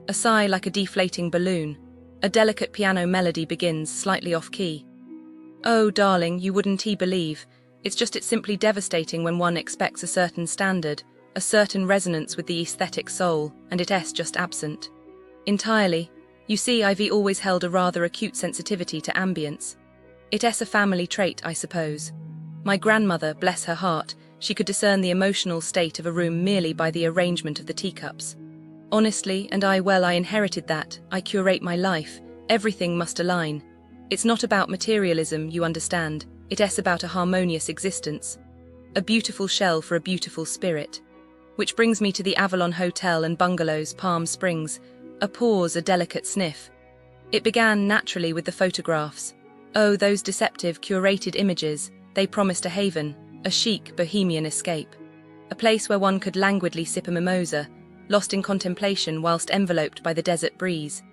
A sigh like a deflating balloon. A delicate piano melody begins, slightly off-key. Oh, darling, you wouldn't believe. It's simply devastating when one expects a certain standard, a certain resonance with the aesthetic soul, and it's just absent. Entirely. You see, I've always held a rather acute sensitivity to ambience. It's a family trait, I suppose. My grandmother, bless her heart, she could discern the emotional state of a room merely by the arrangement of the teacups. Honestly, and I inherited that. I curate my life. Everything must align. It's not about materialism, you understand. It's about a harmonious existence. A beautiful shell for a beautiful spirit. Which brings me to the Avalon Hotel and Bungalows, Palm Springs. A pause, a delicate sniff. It began naturally with the photographs. Oh, those deceptive, curated images. They promised a haven, a chic, bohemian escape. A place where one could languidly sip a mimosa, lost in contemplation whilst enveloped by the desert breeze.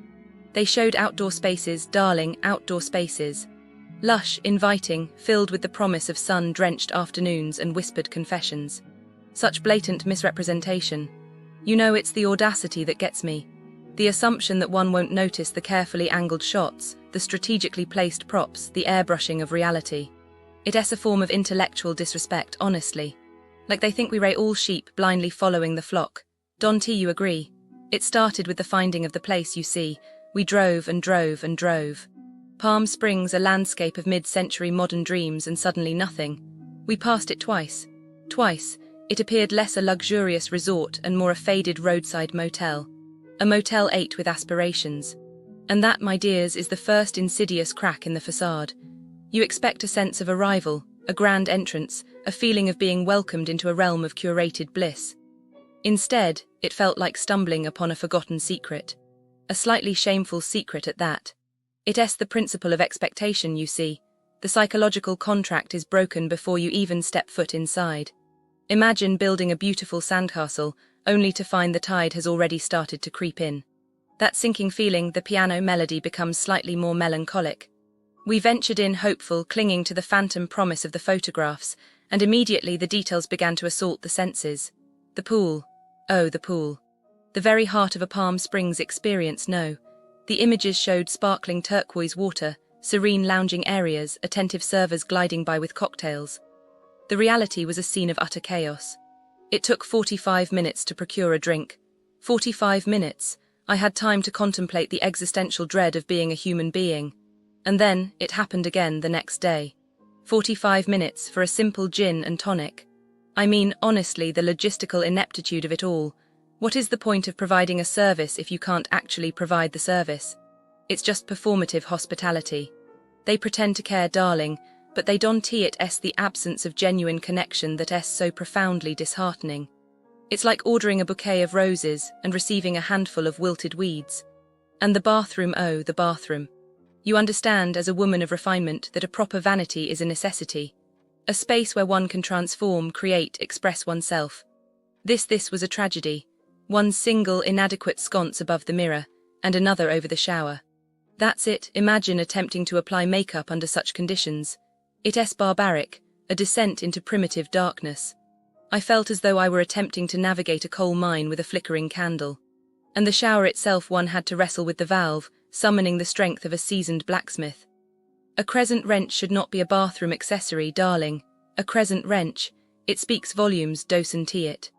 They showed outdoor spaces, darling, outdoor spaces. Lush, inviting, filled with the promise of sun-drenched afternoons and whispered confessions. Such blatant misrepresentation. You know, it's the audacity that gets me. The assumption that one won't notice the carefully angled shots, the strategically placed props, the airbrushing of reality. It's a form of intellectual disrespect, honestly. Like they think we rate all sheep blindly following the flock. Don't you agree? It started with the finding of the place, you see. We drove and drove and drove. Palm Springs, a landscape of mid-century modern dreams, and suddenly nothing. We passed it twice. Twice. It appeared less a luxurious resort and more a faded roadside motel. A Motel 8 with aspirations. And that, my dears, is the first insidious crack in the facade. You expect a sense of arrival, a grand entrance, a feeling of being welcomed into a realm of curated bliss. Instead, it felt like stumbling upon a forgotten secret. A slightly shameful secret at that. It's the principle of expectation, you see. The psychological contract is broken before you even step foot inside. Imagine building a beautiful sandcastle, only to find the tide has already started to creep in. That sinking feeling, the piano melody becomes slightly more melancholic. We ventured in hopeful, clinging to the phantom promise of the photographs, and immediately the details began to assault the senses. The pool. Oh, the pool. The very heart of a Palm Springs experience, no. The images showed sparkling turquoise water, serene lounging areas, attentive servers gliding by with cocktails. The reality was a scene of utter chaos. It took 45 minutes to procure a drink. 45 minutes. I had time to contemplate the existential dread of being a human being. And then, it happened again the next day. 45 minutes for a simple gin and tonic. I mean, honestly, the logistical ineptitude of it all. What is the point of providing a service if you can't actually provide the service? It's just performative hospitality. They pretend to care, darling, but they don't it's the absence of genuine connection that's so profoundly disheartening. It's like ordering a bouquet of roses and receiving a handful of wilted weeds. And the bathroom, oh, the bathroom. You understand, as a woman of refinement, that a proper vanity is a necessity. A space where one can transform, create, express oneself. This was a tragedy. One single, inadequate sconce above the mirror, and another over the shower. That's it. Imagine attempting to apply makeup under such conditions. It's barbaric, a descent into primitive darkness. I felt as though I were attempting to navigate a coal mine with a flickering candle. And the shower itself, one had to wrestle with the valve, summoning the strength of a seasoned blacksmith. A crescent wrench should not be a bathroom accessory, darling. A crescent wrench. It speaks volumes, doesn't it?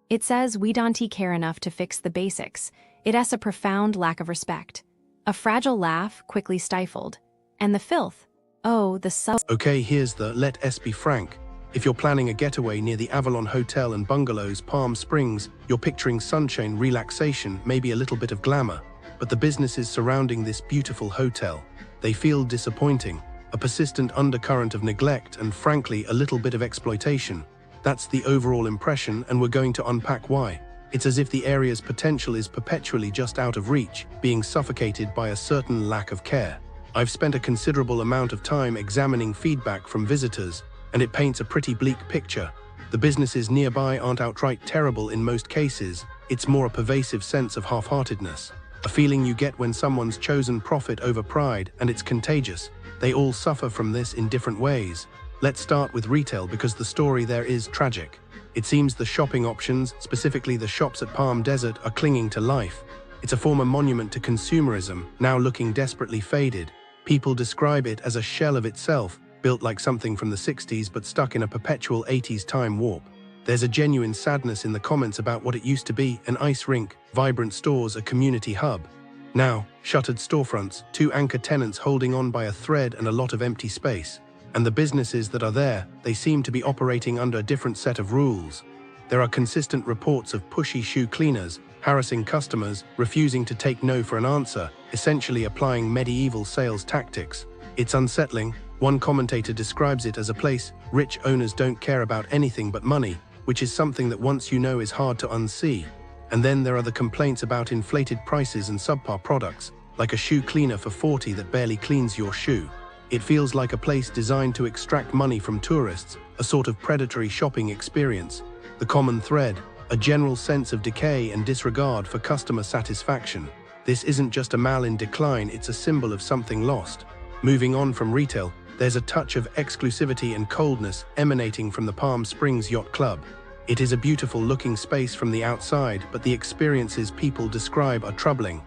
It says we don't care enough to fix the basics. It's a profound lack of respect. A fragile laugh quickly stifled. And the filth. Oh, the Okay, here's the let us be frank. If you're planning a getaway near the Avalon Hotel and Bungalows, Palm Springs, you're picturing sunshine, relaxation, maybe a little bit of glamour. But the businesses surrounding this beautiful hotel, they feel disappointing. A persistent undercurrent of neglect and, frankly, a little bit of exploitation. That's the overall impression, and we're going to unpack why. It's as if the area's potential is perpetually just out of reach, being suffocated by a certain lack of care. I've spent a considerable amount of time examining feedback from visitors, and it paints a pretty bleak picture. The businesses nearby aren't outright terrible in most cases. It's more a pervasive sense of half-heartedness. A feeling you get when someone's chosen profit over pride, and it's contagious. They all suffer from this in different ways. Let's start with retail because the story there is tragic. It seems the shopping options, specifically the shops at Palm Desert, are clinging to life. It's a former monument to consumerism, now looking desperately faded. People describe it as a shell of itself, built like something from the 60s but stuck in a perpetual 80s time warp. There's a genuine sadness in the comments about what it used to be: an ice rink, vibrant stores, a community hub. Now, shuttered storefronts, 2 anchor tenants holding on by a thread, and a lot of empty space. And the businesses that are there, they seem to be operating under a different set of rules. There are consistent reports of pushy shoe cleaners, harassing customers, refusing to take no for an answer, essentially applying medieval sales tactics. It's unsettling. One commentator describes it as a place rich owners don't care about anything but money, which is something that once you know is hard to unsee. And then there are the complaints about inflated prices and subpar products, like a shoe cleaner for $40 that barely cleans your shoe. It feels like a place designed to extract money from tourists, a sort of predatory shopping experience. The common thread, a general sense of decay and disregard for customer satisfaction. This isn't just a mall in decline, it's a symbol of something lost. Moving on from retail, there's a touch of exclusivity and coldness emanating from the Palm Springs Yacht Club. It is a beautiful-looking space from the outside, but the experiences people describe are troubling.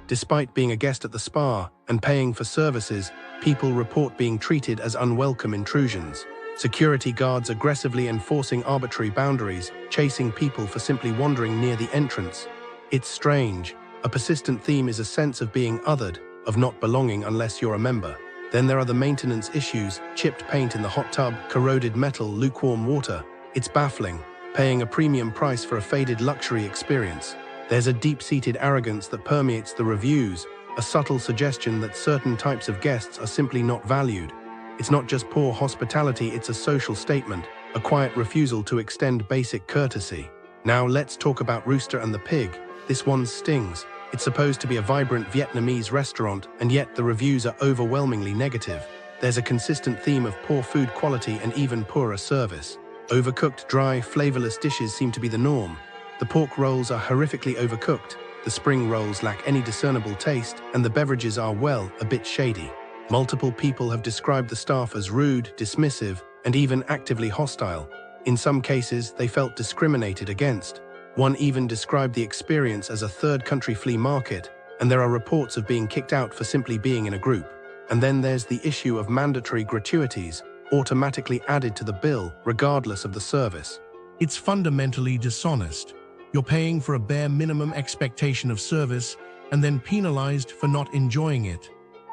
Despite being a guest at the spa and paying for services, people report being treated as unwelcome intrusions. Security guards aggressively enforcing arbitrary boundaries, chasing people for simply wandering near the entrance. It's strange. A persistent theme is a sense of being othered, of not belonging unless you're a member. Then there are the maintenance issues: chipped paint in the hot tub, corroded metal, lukewarm water. It's baffling, paying a premium price for a faded luxury experience. There's a deep-seated arrogance that permeates the reviews, a subtle suggestion that certain types of guests are simply not valued. It's not just poor hospitality, it's a social statement, a quiet refusal to extend basic courtesy. Now let's talk about Rooster and the Pig. This one stings. It's supposed to be a vibrant Vietnamese restaurant, and yet the reviews are overwhelmingly negative. There's a consistent theme of poor food quality and even poorer service. Overcooked, dry, flavorless dishes seem to be the norm. The pork rolls are horrifically overcooked, the spring rolls lack any discernible taste, and the beverages are, well, a bit shady. Multiple people have described the staff as rude, dismissive, and even actively hostile. In some cases, they felt discriminated against. One even described the experience as a third-country flea market, and there are reports of being kicked out for simply being in a group. And then there's the issue of mandatory gratuities, automatically added to the bill, regardless of the service. It's fundamentally dishonest. You're paying for a bare minimum expectation of service and then penalized for not enjoying it.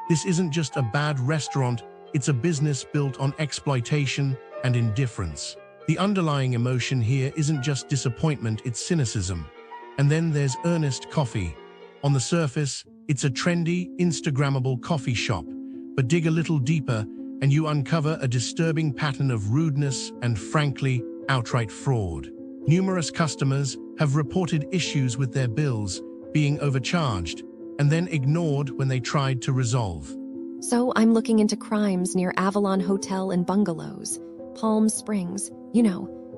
This isn't just a bad restaurant, it's a business built on exploitation and indifference. The underlying emotion here isn't just disappointment, it's cynicism. And then there's Earnest Coffee. On the surface, it's a trendy, Instagrammable coffee shop, but dig a little deeper and you uncover a disturbing pattern of rudeness and, frankly, outright fraud. Numerous customers have reported issues with their bills, being overcharged, and then ignored when they tried to resolve. So I'm looking into crimes near Avalon Hotel and Bungalows, Palm Springs,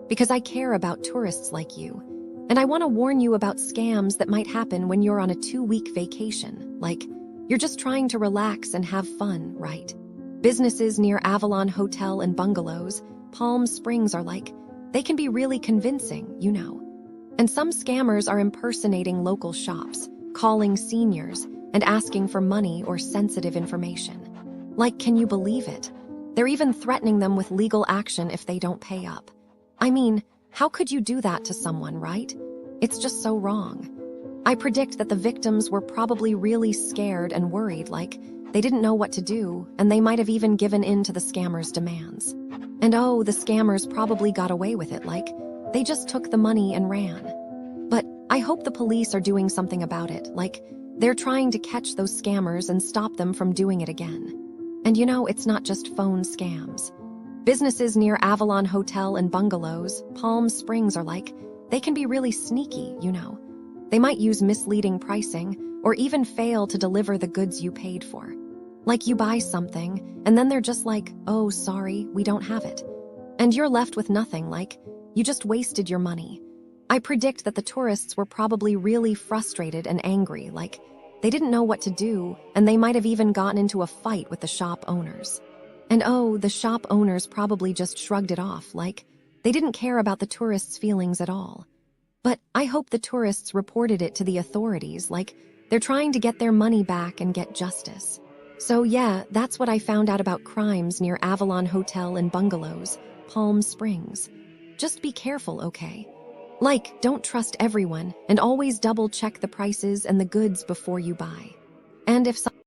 because I care about tourists like you. And I want to warn you about scams that might happen when you're on a 2-week vacation. Like, you're just trying to relax and have fun, right? Businesses near Avalon Hotel and Bungalows, Palm Springs are like, they can be really convincing, And some scammers are impersonating local shops, calling seniors, and asking for money or sensitive information. Like, can you believe it? They're even threatening them with legal action if they don't pay up. I mean, how could you do that to someone, right? It's just so wrong. I predict that the victims were probably really scared and worried, like they didn't know what to do, and they might have even given in to the scammers' demands. And oh, the scammers probably got away with it, like they just took the money and ran. But I hope the police are doing something about it, like they're trying to catch those scammers and stop them from doing it again. And it's not just phone scams. Businesses near Avalon Hotel and Bungalows, Palm Springs are like, they can be really sneaky, They might use misleading pricing or even fail to deliver the goods you paid for. Like you buy something, and then they're just like, oh, sorry, we don't have it. And you're left with nothing, like, you just wasted your money. I predict that the tourists were probably really frustrated and angry, like, they didn't know what to do, and they might have even gotten into a fight with the shop owners. And oh, the shop owners probably just shrugged it off, like they didn't care about the tourists' feelings at all. But I hope the tourists reported it to the authorities, like they're trying to get their money back and get justice. So yeah, that's what I found out about crimes near Avalon Hotel and Bungalows, Palm Springs. Just be careful, okay? Like, don't trust everyone, and always double-check the prices and the goods before you buy. And if